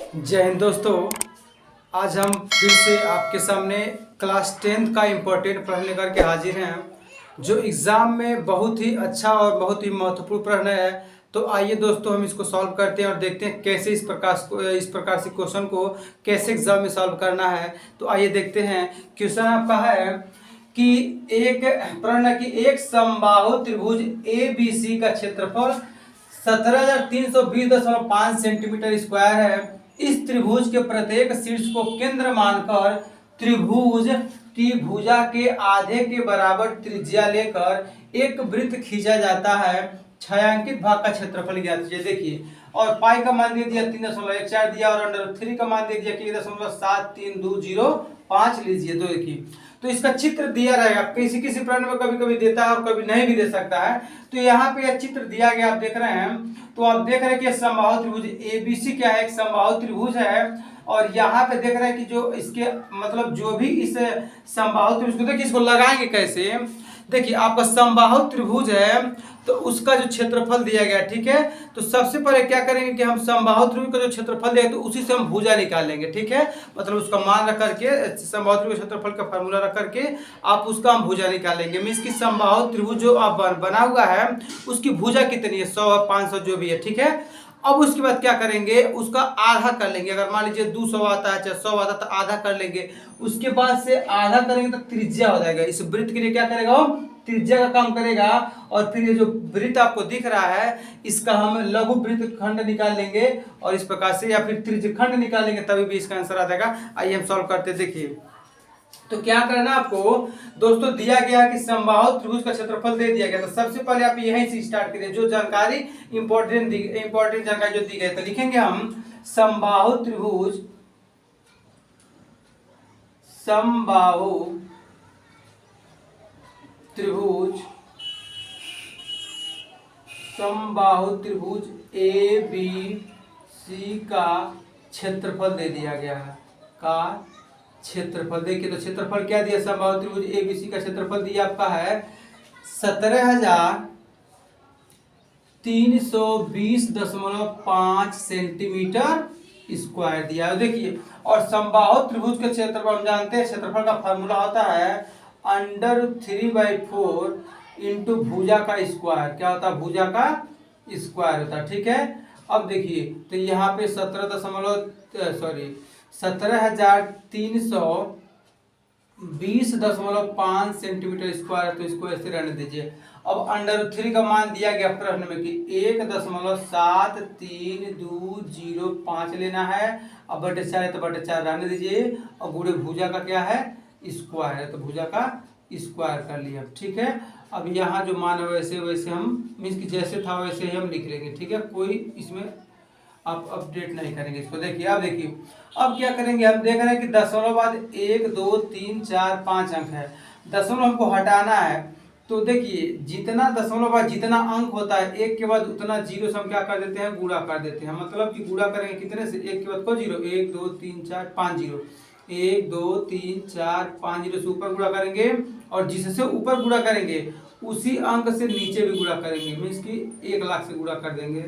जय हिंद दोस्तों। आज हम फिर से आपके सामने क्लास 10th का इम्पोर्टेंट प्रश्न लेकर के हाजिर हैं, जो एग्ज़ाम में बहुत ही अच्छा और बहुत ही महत्वपूर्ण प्रश्न है। तो आइए दोस्तों, हम इसको सॉल्व करते हैं और देखते हैं कैसे इस प्रकार से क्वेश्चन को कैसे एग्ज़ाम में सॉल्व करना है। तो आइए देखते हैं। क्वेश्चन आपका है कि एक प्रश्न है कि एक समबाहु त्रिभुज ए बी सी का क्षेत्रफल 17,320.5 सेंटीमीटर स्क्वायर है। इस त्रिभुज के प्रत्येक शीर्ष को केंद्र मानकर त्रिभुज की भुजा के आधे के बराबर त्रिज्या लेकर एक वृत्त खींचा जाता है। छायांकित भाग का क्षेत्रफल ज्ञात कीजिए। देखिए, और पाई का मान दे दिया 3.14 दिया और अंडर 3 का मान दे दिया कि 1.7320 लीजिए। तो देखिए, तो इसका चित्र दिया रहेगा। किसी किसी प्रश्न में कभी कभी देता है और कभी नहीं भी दे सकता है। तो यहाँ पे यह चित्र दिया गया, आप देख रहे हैं। तो आप देख रहे हैं कि समबाहु त्रिभुज एबीसी क्या है, एक समबाहु त्रिभुज है। और यहाँ पे देख रहे हैं कि जो इसके मतलब जो भी इस समबाहु त्रिभुज को देखिए, इसको लगाएंगे कैसे। देखिए, आपका समबाहु त्रिभुज है तो उसका जो क्षेत्रफल दिया गया, ठीक है। तो सबसे पहले क्या करेंगे कि हम समबाहु त्रिभुज का जो क्षेत्रफल दिया तो उसी से हम भुजा निकाल लेंगे, ठीक है। मतलब उसका मान रख करके समबाहु त्रिभुज क्षेत्रफल का फार्मूला रख करके आप उसका हम भुजा निकाल लेंगे। मीन्स की समबाहु त्रिभुज जो आप बना हुआ है उसकी भुजा कितनी है, 100 500 जो भी है, ठीक है। अब उसके बाद क्या करेंगे, उसका आधा कर लेंगे। अगर मान लीजिए 200 आता है, चाहे 100 आता है, तो आधा कर लेंगे। उसके बाद से आधा करेंगे तो त्रिज्या हो जाएगा। इस वृत्त के लिए क्या करेगा, वो त्रिज्या का काम करेगा। और फिर ये जो वृत्त आपको दिख रहा है इसका हम लघु वृत्त खंड निकाल लेंगे और इस प्रकार से, या फिर त्रिज्य खंड निकाल लेंगे, तभी भी इसका आंसर आ जाएगा। आइए हम सॉल्व करते। देखिए, तो क्या करना आपको दोस्तों, दिया गया कि समबाहु त्रिभुज का क्षेत्रफल दे दिया गया। तो सबसे पहले आप यहीं से स्टार्ट करिए। जो जानकारी इंपॉर्टेंट जानकारी जो दी गई, तो लिखेंगे हम समबाहु त्रिभुज, समबाहु त्रिभुज, समबाहु त्रिभुज ए बी सी का क्षेत्रफल दे दिया गया है। का क्षेत्रफल देखिए, तो क्षेत्रफल क्या दिया, समबाहु त्रिभुज एबीसी का क्षेत्रफल दिया आपका है 17,320.5 सेंटीमीटर स्क्वायर दिया। देखिए, और समबाहु त्रिभुज के क्षेत्रफल हम जानते हैं, क्षेत्रफल का फार्मूला होता है √3/4 इंटू भुजा का स्क्वायर। क्या होता है, भुजा का स्क्वायर होता है, ठीक है। अब देखिए, तो यहाँ पे 17,320.5 सेंटीमीटर स्क्वायर, तो इसको ऐसे रहने दीजिए। अब √3 का मान दिया गया प्रश्न में कि 1.7325 लेना है। अब बटे 4 है तो बटे 4 रहने दीजिए। और गुणे भुजा का क्या है, स्क्वायर है, तो भुजा का स्क्वायर कर लिया, ठीक है। अब यहाँ जो मान है वैसे वैसे हम, मीन्स कि जैसे था वैसे ही हम लिख लेंगे, ठीक है। कोई इसमें आप अपडेट नहीं करेंगे इसको। देखिए, अब देखिए, अब क्या करेंगे, हम देख रहे हैं कि दशमलव बाद 1 2 3 4 5 अंक है। दशमलव हमको हटाना है। तो देखिए, जितना दशमलव बाद जितना अंक होता है, एक के बाद उतना जीरो से हम क्या कर देते हैं, गुणा कर देते हैं। मतलब कि गुणा करेंगे कितने से, एक के बाद को जीरो, 1 2 3 4 5 जीरो, 1 2 3 4 5 जीरो से ऊपर गुणा करेंगे। और जिससे ऊपर गुणा करेंगे उसी अंक से नीचे भी गुणा करेंगे। मीन्स कि 1 लाख से गुणा कर देंगे।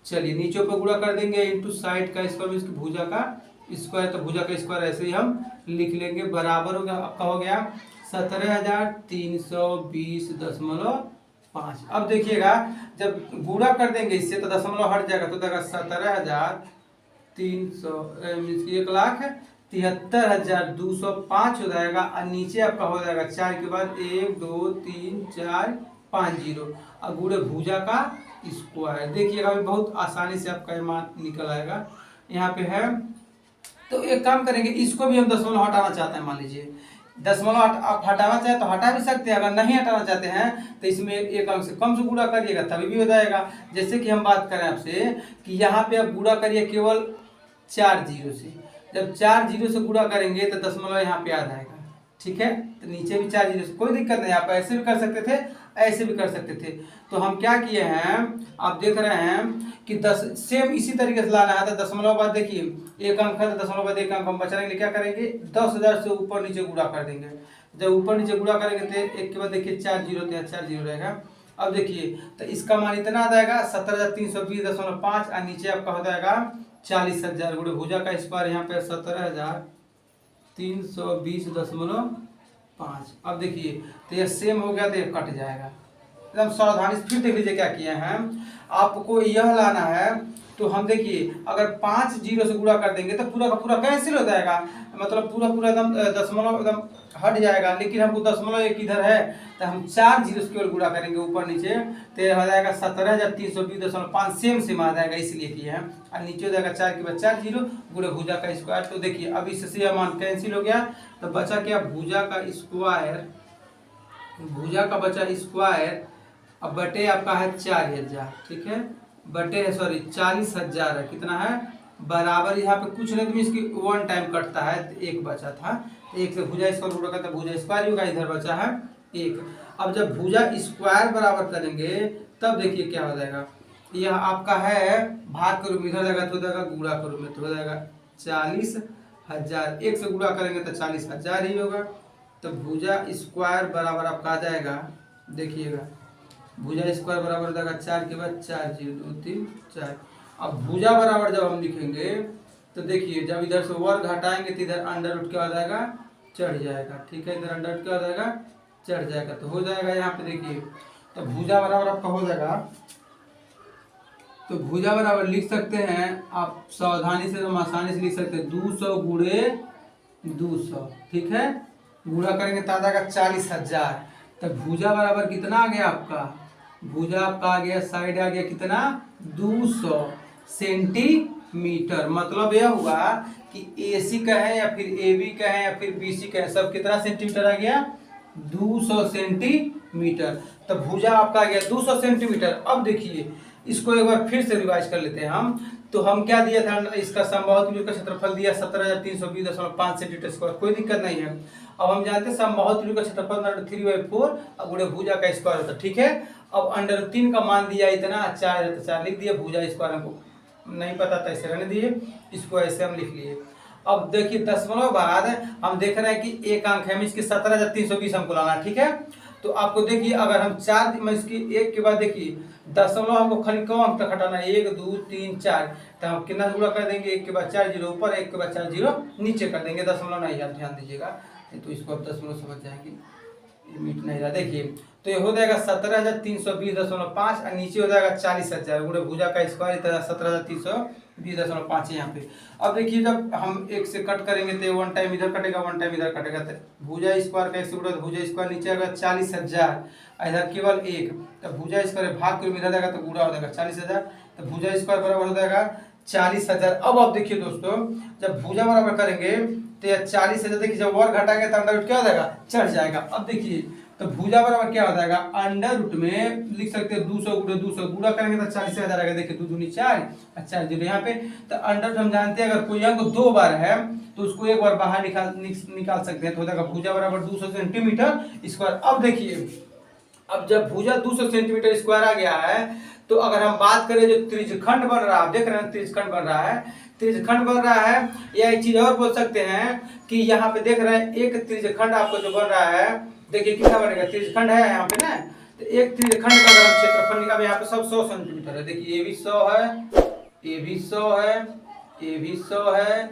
चलिए, नीचे ऊपर गुणा कर देंगे इंटू साइड का स्क्वायर, मीन्स की भुजा का स्क्वायर। तो भुजा का स्क्वायर ऐसे ही हम लिख लेंगे। बराबर हो गया, आपका हो गया 17,320.5। अब देखिएगा, जब गुणा कर देंगे इससे तो दशमलव हट जाएगा, तो देगा 17,300 मीन्स की 1,73,205 हो जाएगा। और नीचे आपका हो जाएगा 4 के बाद 1 2 3 4 5 जीरो और गुणे भुजा का स्क्वायर। देखिएगा, बहुत आसानी से आपका मान निकल आएगा। यहाँ पे है, तो एक काम करेंगे, इसको भी हम दशमलव हटाना चाहते हैं। मान लीजिए दशमलव आप हटाना चाहे तो हटा भी सकते हैं। अगर नहीं हटाना चाहते हैं तो इसमें एक अंक से कम से गुणा करिएगा, तभी भी हो जाएगा। जैसे कि हम बात करें आपसे कि यहाँ पे आप गुणा करिए केवल 4 जीरो से। जब 4 जीरो से गुणा करेंगे तो दशमलव यहाँ पे आ जाएगा, ठीक है। तो नीचे भी 4 जीरो से कोई दिक्कत नहीं, आप ऐसे भी कर सकते थे, ऐसे भी कर सकते थे। तो हम क्या किए हैं, आप देख रहे हैं कि 10 सेम इसी तरीके से लाना है। तो दशमलव बाद देखिए, एक अंक है तो दशमलव बाद एक अंक हम बचाने क्या करेंगे, 10,000 से ऊपर नीचे गुणा कर देंगे। जब ऊपर नीचे गुणा करेंगे तो एक के बाद देखिए 4 जीरो, तो 4 जीरो रहेगा। अब देखिए, तो इसका मान इतना आ जाएगा 17,320.5 और नीचे आपका हो जाएगा 40,000 गुणे भुजा का स्क्वायर यहाँ पे 17,320.5। अब देखिए तो ये सेम हो गया तो ये कट जाएगा। एकदम सावधानी से फिर देख लीजिए क्या किए हैं। आपको यह लाना है तो हम देखिए अगर 5 जीरो से गुणा कर देंगे तो पूरा का पूरा कैंसिल हो जाएगा, मतलब पूरा पूरा एकदम दशमलव एकदम हट जाएगा। लेकिन हमको दशमलव एक इधर है तो हम 4 जीरो से केवल गुणा करेंगे ऊपर नीचे, तो यह हो जाएगा 17,320.5 सेम आ जाएगा, इसलिए किए हैं। और नीचे हो जाएगा 4 के बाद 4 जीरो गुणे भुजा का स्क्वायर। तो देखिए अब इससे यह मान कैंसिल हो गया तो बचा क्या, भुजा का स्क्वायर, भुजा का बचा स्क्वायर अब बटे आपका है 4,000, ठीक है, बटे है सॉरी 40,000 है, कितना है बराबर, यहाँ पे कुछ नहीं तो इसकी 1 टाइम कटता है तो 1 बचा था, तो 1 से भुजा स्क्वायर गुणा करता है भुजा स्क्वायर होगा, इधर बचा है 1। अब जब भुजा स्क्वायर बराबर करेंगे तब देखिए क्या हो जाएगा, यह आपका है भाग के रूप में, इधर जाएगा तो हो जाएगा गुणा के रूप में, तो हो जाएगा 40,000, 1 से गुणा करेंगे तो 40,000 ही होगा। तो भुजा स्क्वायर बराबर आपका आ जाएगा, देखिएगा भुजा स्क्वायर बराबर हो जाएगा 4 के बाद 4 0 2 3 4। अब भुजा बराबर जब हम लिखेंगे तो देखिए जब इधर से वर्ग हटाएंगे तो इधर अंडर रूट क्या हो जाएगा, चढ़ जाएगा, ठीक है, इधर अंडर रूट क्या हो जाएगा, चढ़ जाएगा, तो हो जाएगा यहाँ पे देखिए। तो भुजा बराबर आपका हो जाएगा, तो भुजा बराबर लिख सकते हैं आप सावधानी से, हम आसानी से लिख सकते हैं 200 गुणे 200, ठीक है, गुणा करेंगे तो आ जाएगा 40,000। तो भुजा बराबर कितना आ गया आपका, भुजा आपका आ गया साइड आ गया कितना 200 सेंटीमीटर। मतलब यह हुआ कि AC का है या फिर AB का है या फिर BC का है, सब कितना सेंटीमीटर आ गया 200 सेंटीमीटर। तो भुजा आपका आ गया 200 सेंटीमीटर। अब देखिए इसको एक बार फिर से रिवाइज कर लेते हैं हम। तो हम क्या दिया था, इसका समबाहु त्रिभुज का क्षेत्रफल दिया 17,320.5 सेंटीमीटर स्क्वायर, कोई दिक्कत नहीं है। अब हम जानते हैं समबाहु त्रिभुज का क्षेत्रफल 3/4 गुणे भुजा का स्क्वायर होता है, ठीक है। अब √3 का मान दिया इतना 4 लिख दिए, भुजा स्क्वायर हमको नहीं पता था ऐसे रहने दिए, इसको ऐसे हम लिख लिए। अब देखिए दशमलव बाद हम देख रहे हैं कि एक अंक है, इसकी 17,320 हमको लाना, ठीक है। तो आपको देखिए अगर हम 4 में इसकी 1 के बाद देखिए दशमलव हमको खाली कम अंक तक हटाना है, 1 2 3 4, तो हम कितना गुणा कर देंगे, 1 के बाद 4 जीरो ऊपर, 1 के बाद 4 जीरो नीचे कर देंगे, दशमलव नहीं, आप ध्यान दीजिएगा, तो इसको आप दशमलव समझ जाएंगे, ये मिट नहीं रहा। देखिए तो ये हो जाएगा 17,320.5 और नीचे हो जाएगा 40,000 गुणे भुजा का स्क्वायर, 17,320.5 यहाँ पे। अब देखिए जब हम 1 से कट करेंगे तो 1 टाइम इधर कटेगा, 1 टाइम इधर कटेगा, तो भुजा स्क्वायर का 1 से गुणा भुजा स्क्वायर नीचे आएगा 40,000, इधर केवल 1, तो भुजा स्क्वायर भाग के इधर जाएगा तो गुणा हो जाएगा 40,000, तो भुजा स्क्वायर बराबर हो जाएगा 40,000। अब आप देखिए दोस्तों जब भुजा बराबर करेंगे तो यह 40,000, देखिए जब वर्ग घटाएंगे तो अंडर रूट क्या हो जाएगा, चढ़ जाएगा। अब देखिए तो भुजा बराबर क्या हो जाएगा, अंडर रूट में लिख सकते हैं 200 गुणे 200, गुणा करेंगे तो 40,000 आएगा, देखिए 2 दूनी 4 और 4 जीरो यहाँ पे। तो अंडर रूट हम जानते हैं अगर कोई अंक 2 बार है तो उसको एक बार बाहर निकाल सकते हैं, तो हो जाएगा भुजा बराबर 200 सेंटीमीटर स्क्वायर। अब देखिए अब जब भुजा 200 सेंटीमीटर स्क्वायर आ गया है तो अगर हम बात करें जो त्रिज्यखंड बन रहा है, आप देख रहे हैं त्रिज्यखंड बन रहा है, त्रिज्यखंड बन रहा है, या एक चीज और बोल सकते हैं कि यहाँ पे देख रहे हैं एक त्रिज्यखंड आपको जो बन रहा है, देखिए कितना बनेगा, त्रिज्यखंड है यहाँ पे ना, तो एक त्रिज्यखंड का अगर हम क्षेत्रफल निकाले, यहाँ पे सब 100 सेंटीमीटर है, देखिए ये भी 100 है, ये भी 100 है, ये भी 100 है,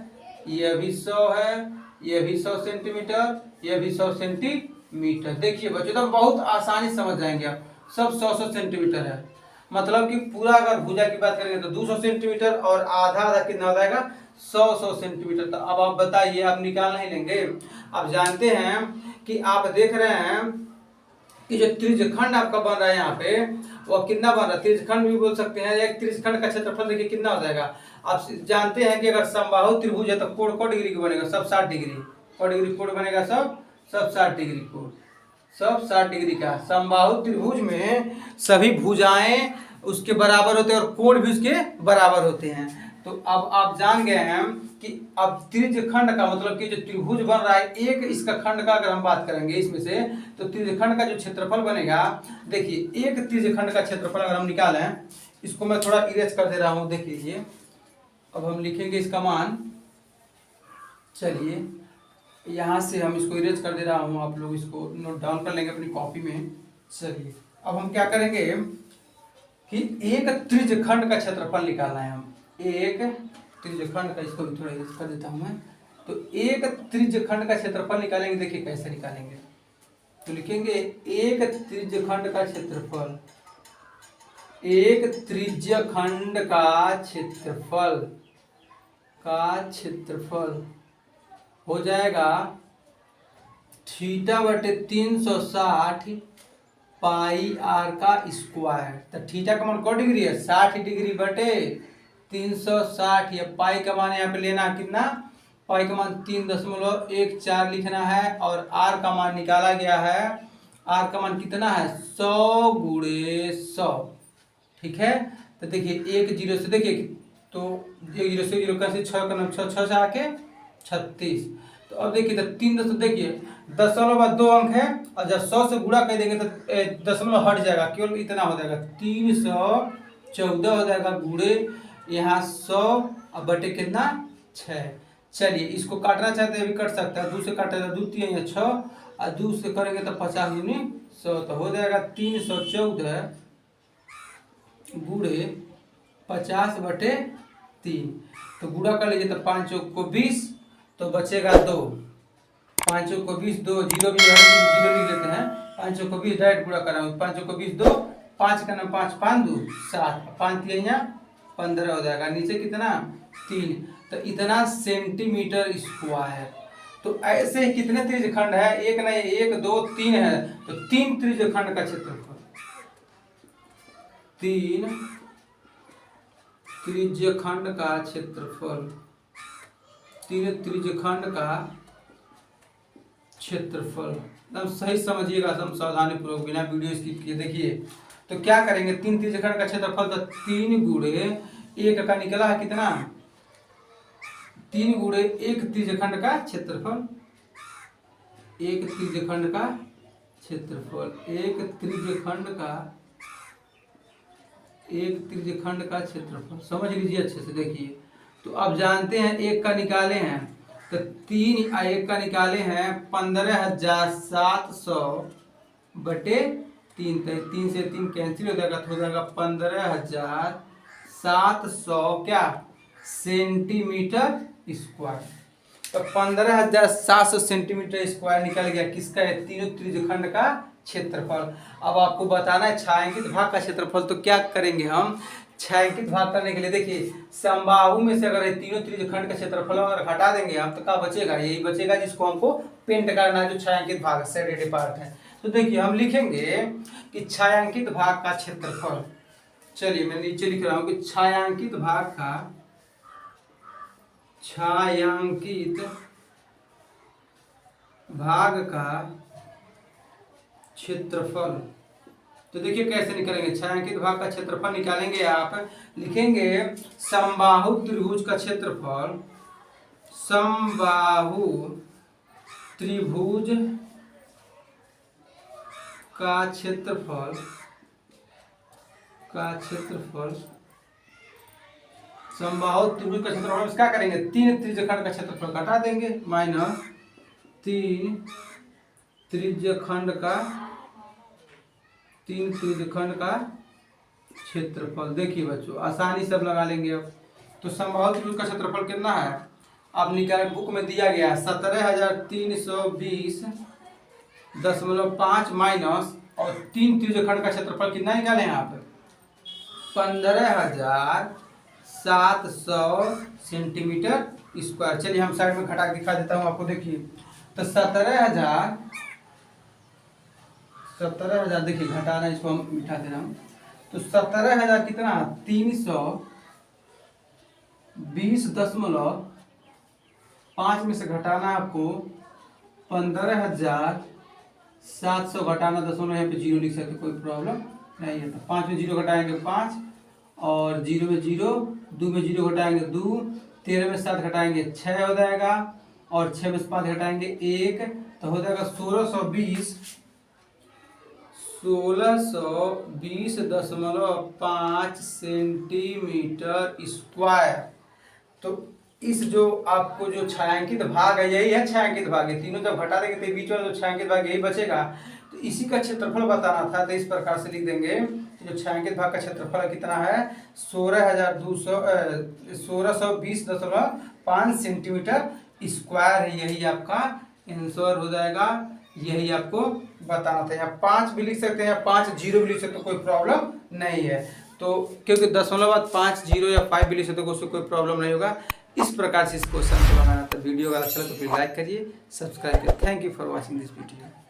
ये भी 100 है, ये भी 100 सेंटीमीटर, ये भी 100 सेंटीमीटर। देखिए बच्चों तो बहुत आसानी समझ जाएंगे आप, सब 100 सेंटीमीटर है। मतलब कि पूरा अगर भुजा की बात करेंगे तो 200 सेंटीमीटर और आधा आधा कितना हो जाएगा 100 सेंटीमीटर। तो अब आप बताइए, आप निकाल नहीं लेंगे। आप जानते हैं कि आप देख रहे हैं कि जो त्रिज्यखंड आपका बन रहा है यहाँ पे वो कितना बन रहा है, त्रिज्यखंड भी बोल सकते हैं। एक त्रिज्यखंड का क्षेत्रफल देखिए कितना हो जाएगा। आप जानते हैं कि अगर समबाहु त्रिभुज है तो कोण को डिग्री का बनेगा, सब 60 डिग्री, को डिग्री कोण बनेगा, सब 60 डिग्री कोण, सब 60 डिग्री का। समबाहु त्रिभुज में सभी भुजाएं उसके बराबर होते हैं और कोण भी उसके बराबर होते हैं। तो अब आप जान गए हैं कि अब त्रिज्यखंड का मतलब कि जो त्रिभुज बन रहा है, एक इसका खंड का अगर हम बात करेंगे इसमें से, तो त्रिज्यखंड का जो क्षेत्रफल बनेगा, देखिए एक त्रिज्यखंड का क्षेत्रफल अगर हम निकालें, इसको मैं थोड़ा इरेज कर दे रहा हूँ, देखिए ये अब हम लिखेंगे इसका मान, चलिए यहाँ से हम इसको इरेज कर दे रहा हूँ, आप लोग इसको नोट डाउन कर लेंगे अपनी कॉपी में। चलिए अब हम क्या करेंगे कि एक त्रिज्यखंड का क्षेत्रफल निकालना है, हम एक त्रिज्यखंड का, इसको भी थोड़ा यूज कर देता हूँ मैं। तो एक त्रिज्यखंड का क्षेत्रफल निकालेंगे, देखिए कैसे निकालेंगे। तो लिखेंगे एक त्रिज्यखंड का क्षेत्रफल, एक त्रिज्यखंड का क्षेत्रफल हो जाएगा थीटा बटे 360 पाई आर का स्क्वायर। तो थीटा का मान कौ डिग्री है, 60 डिग्री बटे 360। या पाई का मान यहाँ पे लेना कितना, पाई का मान 3.14 लिखना है। और आर का मान निकाला गया है, आर का मान कितना है 100 गुणे 100। ठीक है, तो देखिए एक जीरो से, देखिए तो एक जीरो से जीरो कैसे, 6 का 6 से आके 36। तो अब देखिए तो 3 देखिए दशमलव बाद 2 अंक है, और जब 100 से गुणा कर देंगे तो दशमलव हट जाएगा, केवल इतना हो जाएगा 314 हो जाएगा गुणे यहाँ 100 और बटे कितना 6। चलिए इसको काटना चाहते हैं भी कट सकता है, 2 से काटा जाए 2 3 या 6, और 2 से करेंगे तो 50 दूनी 100, तो हो जाएगा 314 गुणे 50 बटे 3। तो गुणा कर लीजिए तो 5 चौक को 20, तो बचेगा 2, 5 चौक को 20, 2 जीरो भी जीरो लिख लेते हैं, 5 चौक को 20 डायरेक्ट गुणा कर रहा हूँ, 5 चौक को 20 2, 5 का नाम 5 5 2 7, 5 3 यहाँ 15 हो जाएगा, नीचे कितना 3। तो इतना सेंटीमीटर स्क्वायर। तो ऐसे ही कितने त्रिज्यखंड है, एक नहीं 1 2 3 है, तो 3 त्रिज्यखंड का क्षेत्रफल, 3 त्रिज्यखंड का क्षेत्रफल, 3 त्रिज्यखंड का क्षेत्रफल। एकदम सही समझिएगा, सब सावधानी पूर्वक बिना वीडियो स्किप किए देखिए। तो क्या करेंगे, 3 त्रिज्यखंड का क्षेत्रफल, तो 3 गुणे 1 का निकला है कितना, 3 गुणे 1 त्रिज्यखंड का क्षेत्रफल, 1 त्रिज्यखंड का क्षेत्रफल, 1 त्रिज्यखंड का क्षेत्रफल, समझ लीजिए अच्छे से देखिए। तो अब जानते हैं 1 का निकाले हैं, तो 3 1 का निकाले हैं 15,700 बटे 3, तो 3 से 3 कैंसिल हो जाएगा, तो हो जाएगा 15,700 क्या सेंटीमीटर स्क्वायर। तो 15,700 सेंटीमीटर स्क्वायर निकल गया किसका है, तीनों त्रिज्यखंड का क्षेत्रफल। अब आपको बताना है छायांकित भाग का क्षेत्रफल। तो क्या करेंगे हम, छायांकित भाग करने के लिए देखिए समबाहु में से अगर ये तीनों त्रिज्यखंड का क्षेत्रफल अगर हटा देंगे हम, तो क्या बचेगा, यही बचेगा जिसको हमको पेंट करना है, जो छायांकित भाग शेडेड पार्ट है। तो देखिए हम लिखेंगे कि छायांकित भाग का क्षेत्रफल, चलिए मैं नीचे लिख रहा हूं कि छायांकित भाग का क्षेत्रफल। तो देखिए कैसे निकालेंगे, छायांकित भाग का क्षेत्रफल निकालेंगे, आप लिखेंगे समबाहु त्रिभुज का क्षेत्रफल, समबाहु त्रिभुज का क्षेत्रफल समबाहु त्रिभुज का क्षेत्रफल क्या करेंगे, 3 त्रिज्यखंड का क्षेत्रफल घटा देंगे, माइनस 3 त्रिज्यखंड का क्षेत्रफल। देखिए बच्चों आसानी सब लगा लेंगे अब। तो समबाहु त्रिभुज का क्षेत्रफल कितना है, आप निकाल, बुक में दिया गया है 17,320.5 माइनस, और 3 त्रिज्यखंड का क्षेत्रफल कितना निकाले हैं आप, 15,700 सेंटीमीटर स्क्वायर। चलिए हम साइड में घटा के दिखा देता हूँ आपको, देखिए तो 17,000 देखिए घटाना, इसको हम मिटा दे रहा हूँ, तो 17,000 कितना 320.5 में से घटाना आपको 15,700 घटाना, दशमलव यहाँ पे जीरो लिख सकते, कोई प्रॉब्लम नहीं है। तो 5 में जीरो घटाएंगे 5, और 0 में 0, 2 में 0 घटाएंगे 2, 13 में 7 घटाएंगे 6 हो जाएगा, और 6 में 5 घटाएंगे 1, तो हो जाएगा 1620.5 सेंटीमीटर स्क्वायर। तो इस जो आपको जो छायांकित भाग है, यही है छायांकित भाग, ये तीनों जब घटा देंगे तो बीच वाला जो छायांकित भाग यही बचेगा। तो इसी का क्षेत्रफल बताना था, तो इस प्रकार से लिख देंगे जो छायांकित भाग का क्षेत्रफल कितना है 16,20.5 सेंटीमीटर स्क्वायर है। यही आपका आंसर हो जाएगा, यही आपको बताना था। यहाँ 5 भी लिख सकते हैं या 5 जीरो भी लिख सकते हैं, कोई प्रॉब्लम नहीं है। तो क्योंकि 10.5 जीरो या 5 भी लिख सकते हो, उससे कोई प्रॉब्लम नहीं होगा। इस प्रकार से इस क्वेश्चन को बनाना था। वीडियो अगर अच्छा लगे तो फिर लाइक करिए, सब्सक्राइब करिए। Thank you for watching this video.